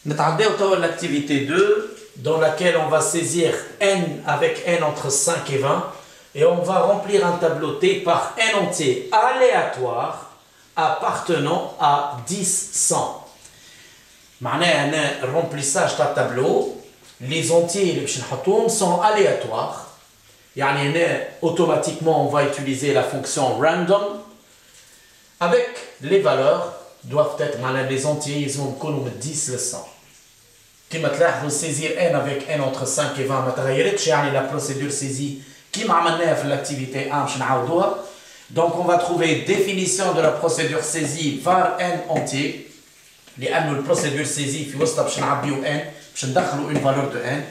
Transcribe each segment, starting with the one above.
نتعداو l'activité 2 dans laquelle on va saisir n avec n entre 5 et 20 et on va remplir un tableau T par n entier aléatoire appartenant à 10 100. معناها un remplissage d'un tableau, les entiers اللي باش نحطوهم sont aléatoires. يعني هنا automatiquement on va utiliser la fonction random avec les valeurs doivent être les entiers ils vont يكونوا من 10 ل 100. كما تلاحظوا saisir n avec n entre 5 et 20 ما تغيرتش يعني la procédure saisie كما عملناها في l'activité 1 باش نعاودوها. Donc on va trouver définition de la procédure saisie var n entier لأنه البروسيدور سيزي في وسطها باش نعبيو n باش ندخلوا une valeur de n.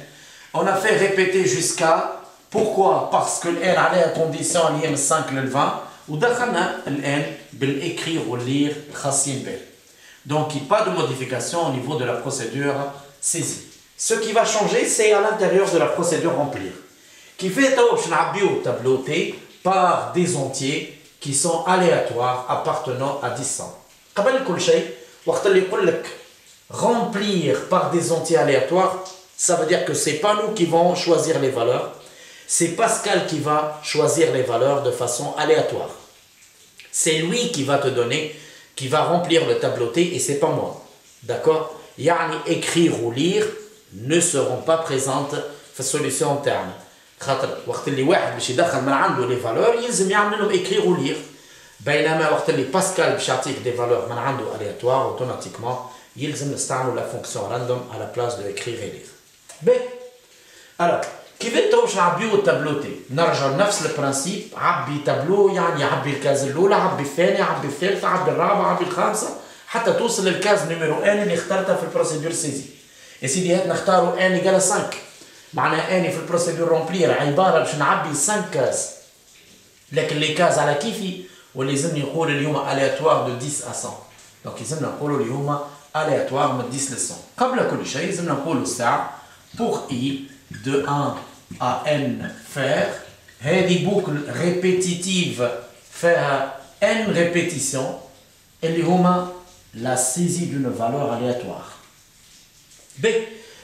On a fait répéter jusqu'à pourquoi parce que n عليها condition اللي هي من 5 ل 20 ودخلنا n بالاكرير واللير خاصين به. Donc il n'y a pas de modification au niveau de la procédure saisie. Ce qui va changer c'est à l'intérieur de la procédure remplir. Qui fait باش نعبيو tableau T par des entiers qui sont aléatoires appartenant à 10 100. قبل كل شيء وقت اللي يقول لك remplir par des entiers aléatoires, ça veut dire que c'est pas nous qui vont choisir les valeurs, c'est Pascal qui va choisir les valeurs de façon aléatoire. C'est lui qui va te donner, qui va remplir le tableau T et c'est pas moi. D'accord? Yani écrire ou lire ne seront pas présentes في solution interne. خاطر وقت اللي واحد باش يدخل من عنده les valeurs يلزم يعمل لهم écrire ou lire. بينما وقت اللي باسكال باش يعطيك des valeurs من عنده aléatoire automatiquement يلزم نستعملوا la fonction random à la place de écrire et lire. B. Alors كيف انتو باش نعبيو التابلو تي؟ نرجع لنفس البرانسيب عبي تابلو يعني عبي الكاز الاولى عبي الثانيه عبي الثالثه عبي الرابعه عبي الخامسه حتى توصل للكاز نيميرو ان اللي اخترتها في البروسيدور سيزي. يا سيدي هات نختاروا ان ايكال 5 معناها اني في البروسيدور رومبلير عباره باش نعبي 5 كاز لكن لي كاز على كيفي واللي لازمني نقول اليوم aléatoire de 10 à 100. دونك لازمنا نقولوا اليوم aléatoire من 10 ل 100. قبل كل شيء لازمنا نقولوا الساعه pour i de 1 à n faire هذه boucle répétitive فيها n répétitions اللي هما la saisie d'une valeur aléatoire. B.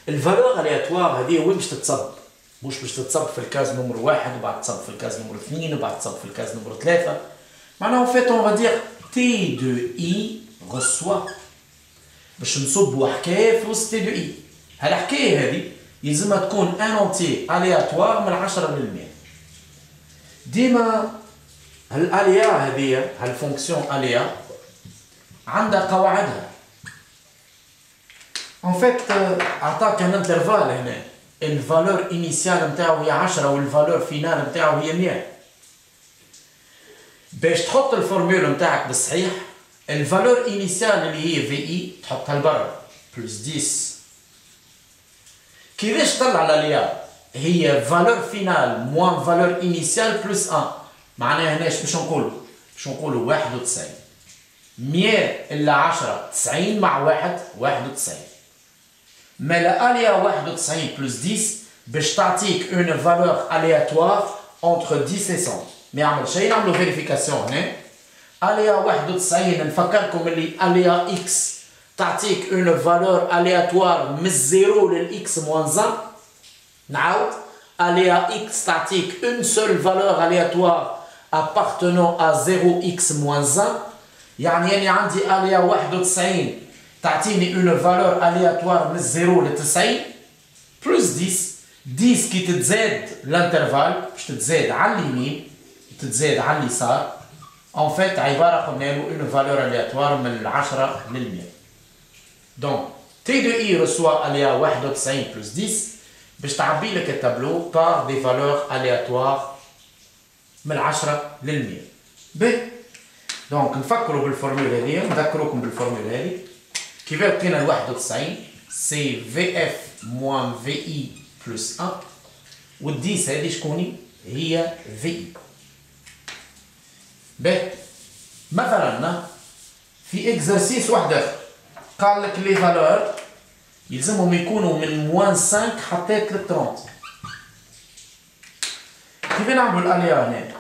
الفالور aléatoire هذه وين باش تتصب؟ مش باش تتصب في الكاز نمر 1 وبعد تصب في الكاز نمر 2 وبعد تصب في الكاز نمر 3. معناها en fait on va dire t de i reçoit باش نصبوا حكايه في وسط t de i. هالحكايه هذه يلزمها تكون ان اونتي aléatoire من 10 ل 100. ديما هالاليا هذه هالفونكسيون اليا عندها قواعدها. ان فيت اعطاك ان انترفال هنا الفالور انيسيال نتاعو هي 10 والفالور فينال نتاعو هي 100. باش تحط الفورمول نتاعك بالصحيح الفالور انيسيال اللي هي في اي تحطها لبرا بلس 10. كيفاش تطلع الاليا؟ هي فالور فينال موان فالور انيسيال بلس 1. معناها هنا اش باش نقولوا؟ باش نقولوا 91. 100 الا 10 90 مع 1 91. ما الاليا 91 بلس 10 باش تعطيك اون فالور aléatoire entre 10 et 100. ما يعمل شيء نعملوا فيريفيكاسيون هنا. اليا 91 نفكركم اللي اليا اكس تعطيك اون فالور aléatoire من 0 للاكس موان 1. نعاود اليا اكس تعطيك اون سول فالور aléatoire appartenant à 0x moins 1. يعني عندي اليا 91 تعطيني اون فالور aléatoire من 0 ل 90 بلس 10 10 كي تتزاد الانترفال باش تتزاد على اليمين تتزاد على اليسار. ان فيت عباره قلنا له اون فالور aléatoire من 10 لل 100. دونك تي دو اي reçoit اليا 91 بلس 10 باش تعبي لك التابلو بار دي فالور aléatoires من 10 لل 100. ب دونك نفكروا بالفورمول هذه نذكروكم بالفورمول هذه كيف لقينا ال 91 سي في اف موان في اي بلس 1 وال 10 هذه شكوني هي في اي. ب مثلا في اكزرسيس واحد اخر قال لك لي فالور يلزمهم يكونوا من موان 5 حتى 30. كيف نعملوا الاليا هنا؟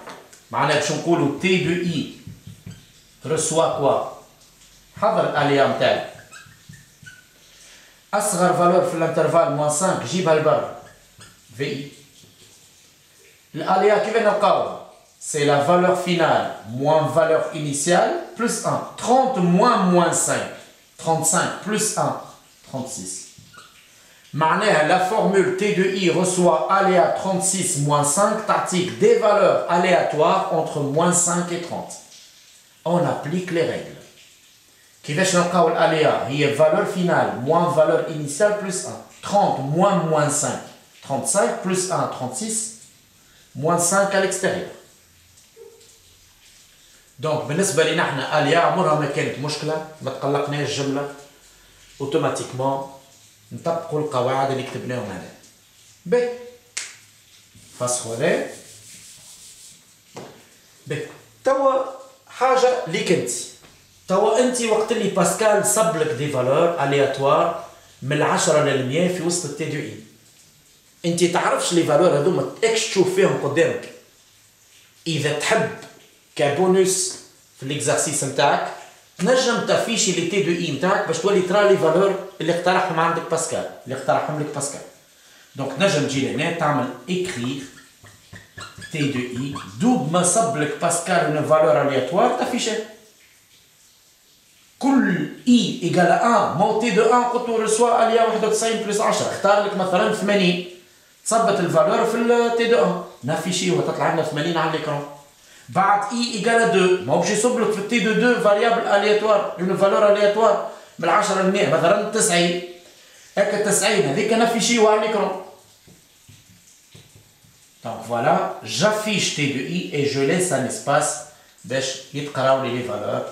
معناها باش نقولوا تي دو اي reçoit quoi؟ حضر الاليا نتاعك أصغر valeur في l'intervalle moins 5 جيبها لبرا VI. الأليا كيف نلقاو؟ C'est la valeur finale moins valeur initiale plus 1. 30 moins 5. 35 plus 1. 36. معناها la formule T de I reçoit aléa 36 moins 5 تعطيك des valeurs aléatoires entre moins 5 et 30. On applique les règles. كيفاش نلقاو الأليا؟ هي valeur finale moins valeur initiale plus 1. 30 moins 5. 35 plus 1, 36. Moins 5 à l'extérieur. Donc, بالنسبة لنا احنا أليا عمرها ما كانت مشكلة، ما تقلقناش الجملة. اوتوماتيكمون نطبقوا القواعد اللي كتبناهم هنا. ب فاسخو هذا. ب توا حاجة ليك انت. توا انت وقت اللي باسكال صب لك دي فالور الياتوار من 10 ل 100 في وسط التي دو اي. انت تعرفش لي فالور هذوما تاكش تشوف فيهم قدامك. اذا تحب كبونus في الاكزرسيس نتاعك تنجم تافيشي لي تي دو اي نتاعك باش تولي ترى لي فالور اللي اقترحهم عندك باسكال، اللي اقترحهم لك باسكال. دونك تنجم تجي لهنا تعمل اكريغ تي دو اي دوب ما صب لك باسكال اون فالور الياتوار تافيشها. كل اي ايكال 1 مونتي دو 1 قلت له ريسوا اليا 91 بلس 10 اختار لك مثلا 80 تصبت الفالور في التي دو 1 نافيشي وتطلع لنا 80 على الاكران. بعد اي ايكال 2 ما هو باش يصب لك في التي دو 2 فاريابل الياتوار اون فالور الياتوار من 10 ل 100 مثلا 90 هكا 90 هذيك نافيشيو على الاكران. دونك فوالا جافيش تي دو اي اي جو ليس ان اسباس باش يتقراو لي فالور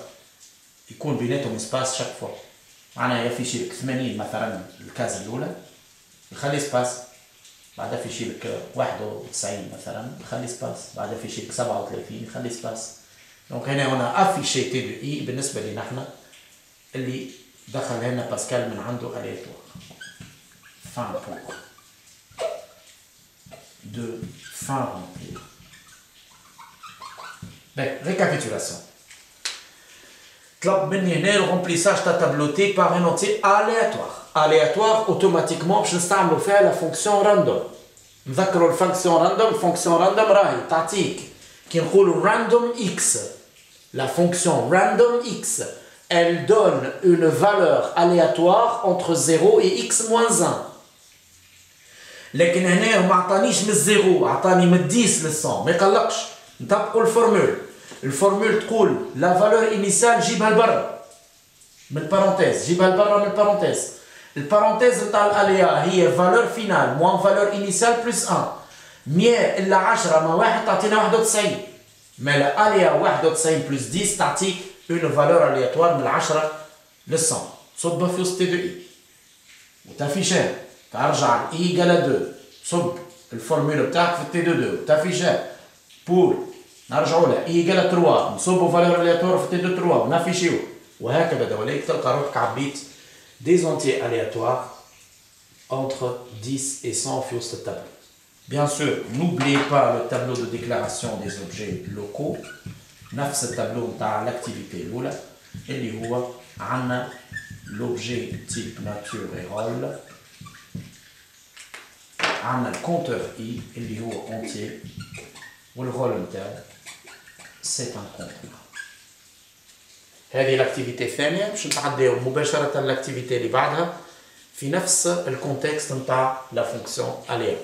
يكون بيناتهم اسباس شاك فوا. معناها يافيشي لك 80 مثلا الكاز الاولى يخلي اسباس، بعدها يفيشي لك 91 مثلا يخلي سباس، بعدها يفيشي لك 37 يخلي سباس. دونك هنا افيشي تي دو اي بالنسبه لنا احنا اللي دخل لنا باسكال من عنده الياتوار. فان بوك دو فان رونبلي. بك ريكابيتولاسيون. طلب مني هنا الرومبليساج تاع تابلو تي بار ان اونتي الياتوار. الياتوار اوتوماتيكمون باش نستعملوا فيها لا فونكسيون راندوم. نذكروا الفونكسيون راندوم، الفونكسيون راندوم راهي تعطيك كي نقولوا راندوم اكس، لا فونكسيون راندوم اكس elle donne une valeur aléatoire entre 0 et x moins 1. لكن هنا ما عطانيش من الزيرو، عطاني من 10 لل 100. ما يقلقش نطبقوا الفورمول. الفورمول تقول لا فالور انيسيال جيبها لبرا من البارونتيز، جيبها لبرا من البارونتيز. البارونتيز نتاع الاليا هي فالور فينال موان فالور انيسيال بلس 1. 100 الا 10 ما 1 تعطينا 91. ما الاليا 91 بلس 10 تعطيك اون فالور الياتوار من 10 لل 100. تصب في وسط تي دو اي وتافيشها، ترجع اي ايكال 2 تصب الفورمول بتاعك في التي دو 2 وتافيشها بور نرجعوا لها اي ايكال 3 نصبوا فالور الياتوار في التي دو 3 ونافيشيو وهكذا. دواليك تلقى روحك عبيت des entiers aléatoires entre 10 et 100 في وسط التابلو. Bien sûr, n'oubliez pas le tableau de déclaration des objets locaux. نفس التابلو نتاع l'activité الأولى اللي هو عندنا l'objet type nature et rôle. عندنا الكونتور I اللي هو entier والرول نتاعو c'est un compteur. هذه الاكتيفيتي الثانيه باش نتعداو مباشره الاكتيفيتي اللي بعدها في نفس الكونتكست نتاع لا فونكسيون اليا.